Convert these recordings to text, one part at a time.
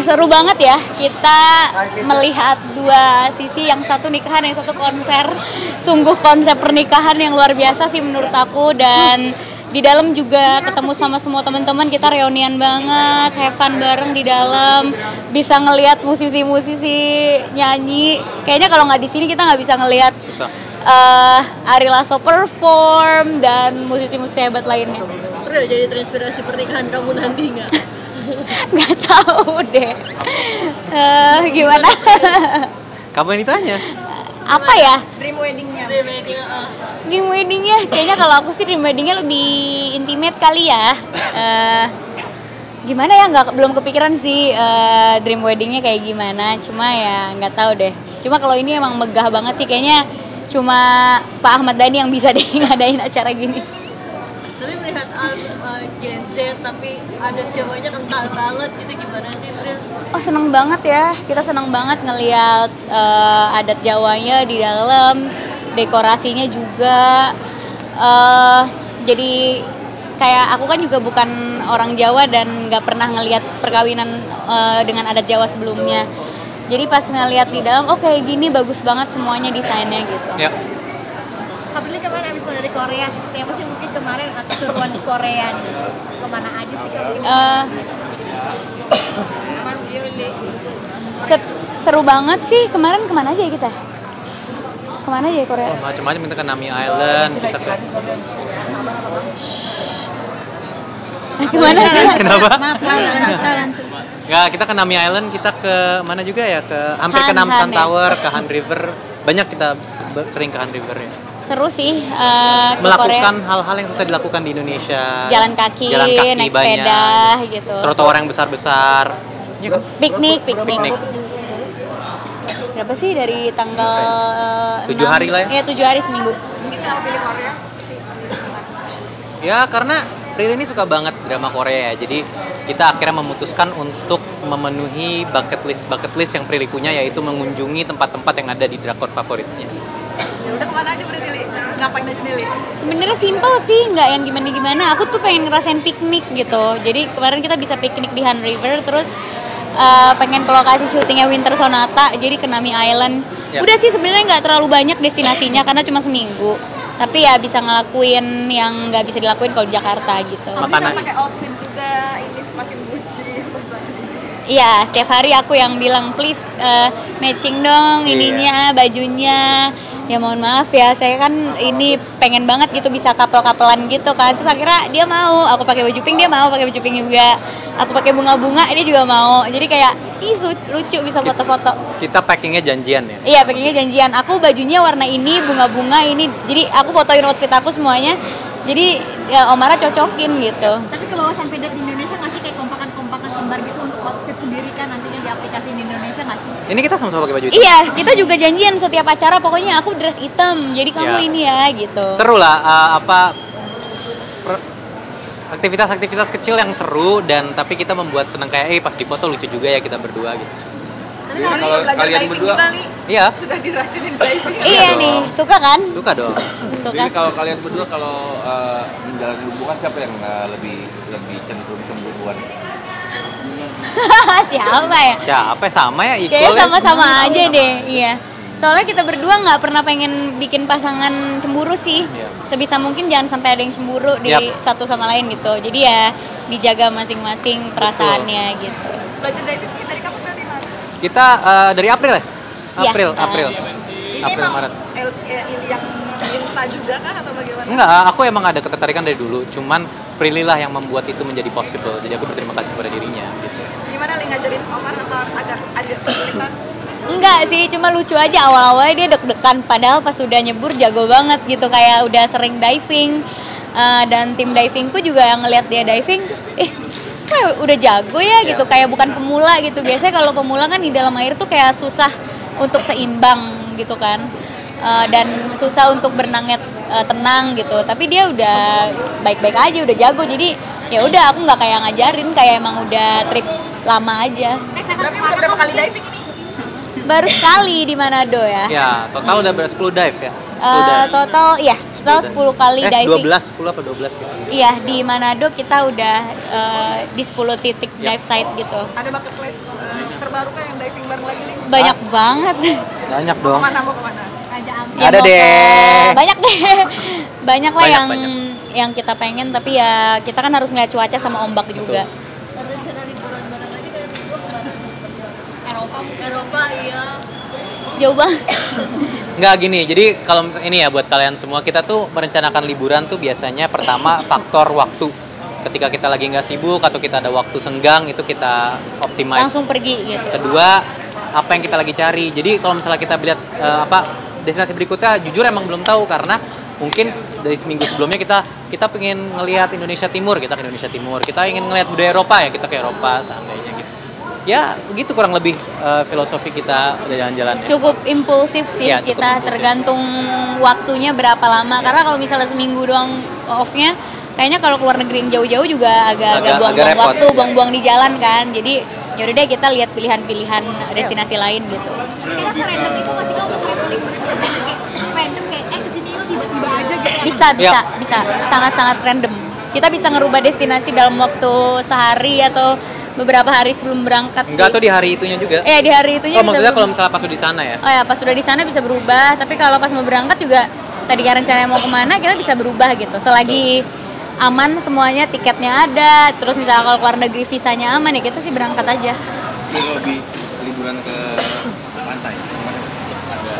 Seru banget ya, kita melihat dua sisi, yang satu nikahan, yang satu konser. Sungguh konsep pernikahan yang luar biasa sih menurut aku, dan di dalam juga ketemu sama semua teman-teman, kita reunian banget, have fun bareng di dalam, bisa ngelihat musisi-musisi nyanyi. Kayaknya kalau nggak di sini kita nggak bisa ngelihat Ari Lasso perform dan musisi-musisi hebat lainnya. Pernah jadi terinspirasi pernikahan kamu nanti nggak? Nggak tahu deh. Gimana? Kamu yang ditanya. Apa ya? Dream weddingnya. Dream weddingnya, kayaknya kalau aku sih dream weddingnya lebih intimate kali ya. Gimana ya, belum kepikiran sih dream weddingnya kayak gimana. Cuma ya nggak tahu deh. Cuma kalau ini emang megah banget sih, kayaknya cuma Pak Ahmad Dhani yang bisa deh ngadain acara gini. Tapi melihat Gen Z tapi adat Jawanya kental banget gitu, gimana sih Bril? Oh, seneng banget ya, kita seneng banget ngelihat adat Jawanya di dalam, dekorasinya juga. Jadi kayak aku kan juga bukan orang Jawa dan nggak pernah ngelihat perkawinan dengan adat Jawa sebelumnya. Jadi pas ngelihat di dalam, oh kayak gini bagus banget semuanya desainnya gitu. Ya. April kemarin abis dari Korea, seperti apa sih mungkin kemarin keseruan di Korea nih? Kemana aja sih Seru banget sih, kemarin kemana aja ya kita? Kemana aja ya Korea? Oh, macam-macam, kita ke Nami Island, kita ke... Gimana? Kenapa? Maaf, lanjut. Ya, kita ke Nami Island, kita ke mana juga ya? Hampir ke Namsan Han ya? Tower, ke Han River. Banyak kita sering ke Han River ya. Seru sih ke melakukan Korea. hal-hal yang susah dilakukan di Indonesia. Jalan kaki naik banyak. sepeda gitu. Trotoar yang besar-besar. Ya kan? Piknik. Piknik. Berapa sih dari tanggal 7 hari lah ya? Iya, 7 hari seminggu. Mungkin kenapa pilih Korea? Ya karena Prilly ini suka banget drama Korea ya. Jadi kita akhirnya memutuskan untuk memenuhi bucket list yang Prilly punya, yaitu mengunjungi tempat-tempat yang ada di drakor favoritnya. Ya udah, kemana aja Prilly? Ngapain aja nih? Sebenarnya simple sih, nggak yang gimana-gimana. Aku tuh pengen ngerasain piknik gitu. Jadi kemarin kita bisa piknik di Han River, terus pengen ke lokasi syutingnya Winter Sonata, jadi ke Nami Island. Ya. Udah sih sebenarnya nggak terlalu banyak destinasinya karena cuma seminggu. Tapi ya bisa ngelakuin yang nggak bisa dilakuin kalau di Jakarta gitu. Makanan. Pakai outfit juga, ini semakin bucin. Iya, setiap hari aku yang bilang please matching dong ininya, bajunya. Ya mohon maaf ya, saya kan ini pengen banget gitu bisa couple-couplean gitu kan. Terus akhirnya dia mau, aku pakai baju pink, dia mau pakai baju pink juga. Aku pakai bunga-bunga, dia juga mau. Jadi kayak lucu bisa foto-foto. Kita packingnya janjian ya? Iya, packingnya janjian. Aku bajunya warna ini, bunga-bunga ini. Jadi aku fotoin outfit aku semuanya. Jadi ya Omara cocokin gitu. Tapi ke bawah sampai di Indonesia nggak sih, kayak kompakan-kompakan kembar gitu untuk outfit sendiri kan nantinya di aplikasi di Indonesia nggak sih? Ini kita sama-sama pakai baju itu? Iya, kita juga janjian setiap acara. Pokoknya aku dress hitam, jadi kamu Ya. ini ya gitu. Seru lah, aktivitas-aktivitas kecil yang seru, dan tapi kita membuat seneng kayak pas di foto lucu juga ya kita berdua gitu. Tapi Kalau kalian berdua, Iya, udah diracunin diving. Iya nih, suka kan? suka dong. Suka. jadi kalau kalian berdua kalau menjalani hubungan siapa yang lebih cenderung cemburuan? Siapa ya? Siapa sama ya? Equal Kayaknya ya? sama-sama aja deh, iya. Soalnya kita berdua nggak pernah pengen bikin pasangan cemburu sih. Iya. Sebisa mungkin jangan sampai ada yang cemburu di Yap. satu sama lain gitu. Jadi ya dijaga masing-masing perasaannya gitu. Belajar diving dari kamu berarti mana? Kita dari April ya? Iya. April. Ini April, emang Maret. ini yang minta juga kah atau bagaimana? Enggak, aku emang ada ketertarikan dari dulu. Cuman Prilly lah yang membuat itu menjadi possible. Jadi aku berterima kasih kepada dirinya gitu. Gimana Li ngajarin Omar apa agak kesulitan? Enggak sih, cuma lucu aja awal-awalnya dia deg-degan. Padahal pas udah nyebur jago banget gitu. Kayak udah sering diving. Dan tim divingku juga yang ngeliat dia diving, kayak udah jago ya gitu. Kayak bukan pemula gitu. Biasanya kalau pemula kan di dalam air tuh kayak susah untuk seimbang gitu kan. Dan susah untuk berenangnya tenang gitu. Tapi dia udah baik-baik aja, udah jago. Jadi ya udah, aku nggak kayak ngajarin, kayak emang udah trip lama aja. Berarti udah berapa kali diving ini? Baru sekali di Manado ya. Ya, total udah 10 dive ya? 10 dive. Total iya 10 total 10 kali diving. 10 apa 12 gitu. Iya, di Manado kita udah di 10 titik dive site gitu. Ada bucket list terbaru kan yang diving bareng lagi, Ling? Banyak banget. Banyak dong. Mau kemana? Raja Ampat. Ya, Ada mau deh. Banyak deh. Banyak lah Banyak. yang kita pengen, tapi ya kita kan harus ngeliat cuaca sama ombak juga. Rencana liburan bareng lagi dari minggu kemana? Eropa, iya. Jauh banget. Nggak gini, jadi kalau ini ya buat kalian semua, kita tuh merencanakan liburan tuh biasanya pertama faktor waktu. Ketika kita lagi nggak sibuk atau kita ada waktu senggang, itu kita optimize. Langsung pergi gitu. Kedua, apa yang kita lagi cari. Jadi kalau misalnya kita lihat destinasi berikutnya, jujur emang belum tahu karena mungkin dari seminggu sebelumnya kita pengen ngelihat Indonesia Timur, kita ke Indonesia Timur. Kita ingin ngelihat budaya Eropa ya, kita ke Eropa seandainya gitu. Ya begitu kurang lebih filosofi kita udah jalan-jalan. Cukup impulsif sih Ya, cukup kita, impulsif. tergantung waktunya berapa lama. Karena kalau misalnya seminggu doang off-nya, kayaknya kalau keluar negeri yang jauh-jauh juga agak buang-buang repot. waktu, buang-buang di jalan kan. Jadi yaudah deh kita lihat pilihan-pilihan destinasi lain gitu. Kita serandom itu masih kamu traveling kayak random kayak kesini yuk tiba-tiba aja gitu. Bisa sangat-sangat random. Kita bisa ngerubah destinasi dalam waktu sehari atau beberapa hari sebelum berangkat Enggak, sih. atau di hari itunya juga. Di hari itunya Oh, bisa maksudnya kalau berubah. misalnya pas udah di sana ya? Oh ya, pas sudah di sana bisa berubah, tapi kalau pas mau berangkat juga tadi kan rencananya mau kemana kita bisa berubah gitu. Selagi aman semuanya, tiketnya ada, terus misalnya kalau keluar negeri visanya aman ya kita sih berangkat aja. Jadi lebih liburan ke pantai. Kemarin ada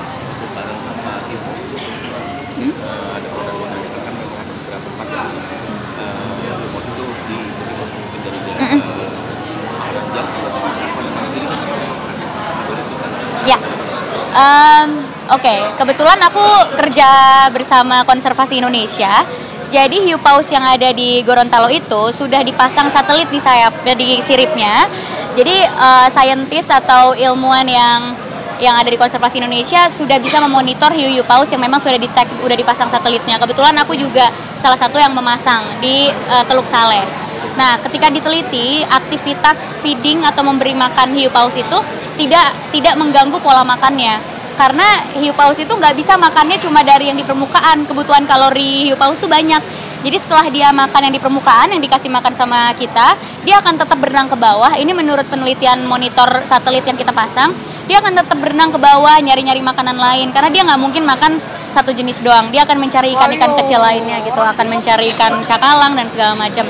bareng sama Timo. Ada orang-orang yang kan dengan beberapa tempat. Pos itu di Timur mungkin dari daerah Jam terus Mandiri. Ya. Oke, kebetulan aku kerja bersama Konservasi Indonesia. Jadi hiu paus yang ada di Gorontalo itu sudah dipasang satelit di sayap dan di siripnya. Jadi saintis atau ilmuwan yang ada di Konservasi Indonesia sudah bisa memonitor hiu-hiu paus yang memang sudah udah dipasang satelitnya. Kebetulan aku juga salah satu yang memasang di Teluk Saleh. Nah, ketika diteliti, aktivitas feeding atau memberi makan hiu paus itu tidak mengganggu pola makannya. Karena hiu paus itu nggak bisa makannya cuma dari yang di permukaan, kebutuhan kalori hiu paus itu banyak. Jadi setelah dia makan yang di permukaan, yang dikasih makan sama kita, dia akan tetap berenang ke bawah. Ini menurut penelitian monitor satelit yang kita pasang, dia akan tetap berenang ke bawah, nyari-nyari makanan lain. Karena dia nggak mungkin makan satu jenis doang, dia akan mencari ikan-ikan kecil lainnya gitu, akan mencari ikan cakalang dan segala macam.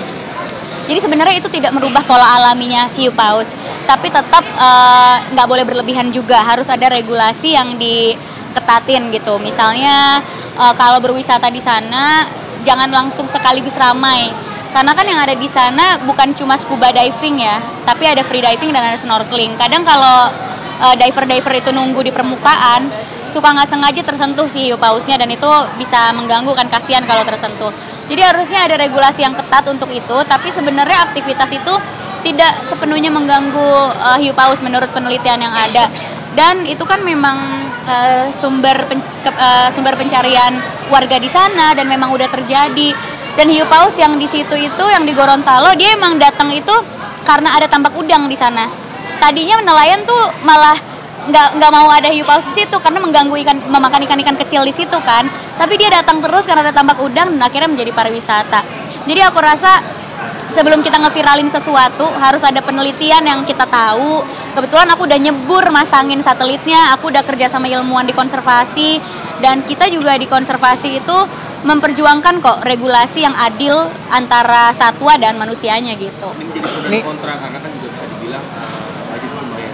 Jadi sebenarnya itu tidak merubah pola alaminya hiu paus, tapi tetap nggak boleh berlebihan juga, harus ada regulasi yang diketatin gitu. Misalnya kalau berwisata di sana jangan langsung sekaligus ramai, karena kan yang ada di sana bukan cuma scuba diving ya, tapi ada free diving dan ada snorkeling. Kadang kalau diver-diver itu nunggu di permukaan, suka nggak sengaja tersentuh si hiu pausnya dan itu bisa mengganggu kan, kasihan kalau tersentuh. Jadi harusnya ada regulasi yang ketat untuk itu, tapi sebenarnya aktivitas itu tidak sepenuhnya mengganggu hiu paus menurut penelitian yang ada. Dan itu kan memang sumber pencarian warga di sana dan memang udah terjadi. Dan hiu paus yang di situ itu, yang di Gorontalo, dia emang datang itu karena ada tambak udang di sana. Tadinya nelayan tuh malah nggak mau ada hiu paus di situ karena mengganggu memakan ikan-ikan kecil di situ kan. Tapi dia datang terus karena ada tambak udang dan akhirnya menjadi pariwisata. Jadi aku rasa sebelum kita ngeviralin sesuatu harus ada penelitian yang kita tahu. Kebetulan aku udah nyebur masangin satelitnya, aku udah kerja sama ilmuwan di konservasi, dan kita juga di konservasi itu memperjuangkan kok regulasi yang adil antara satwa dan manusianya gitu. Ini menjadi kontra karena kan juga bisa dibilang budget lumayan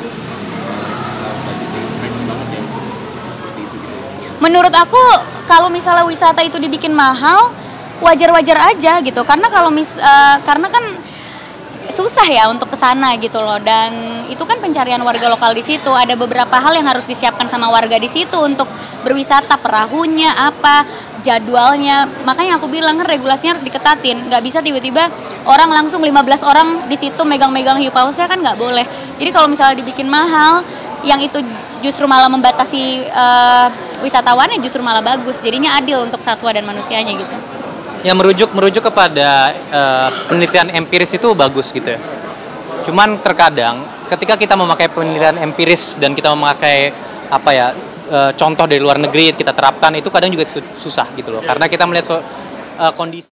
budget fresh banget ya seperti itu gitu. Menurut aku kalau misalnya wisata itu dibikin mahal, wajar-wajar aja gitu. Karena karena kan susah ya untuk kesana gitu loh, dan itu kan pencarian warga lokal di situ. Ada beberapa hal yang harus disiapkan sama warga di situ untuk berwisata, perahunya apa, jadwalnya. Makanya aku bilang kan regulasinya harus diketatin. Nggak bisa tiba-tiba orang langsung 15 orang di situ megang-megang hiu pausnya, kan nggak boleh. Jadi kalau misalnya dibikin mahal, yang itu justru malah membatasi wisatawannya, justru malah bagus. Jadinya adil untuk satwa dan manusianya gitu. Ya merujuk kepada penelitian empiris itu bagus gitu ya. Cuman terkadang ketika kita memakai penelitian empiris dan kita memakai contoh dari luar negeri kita terapkan itu kadang juga susah gitu loh, karena kita melihat kondisi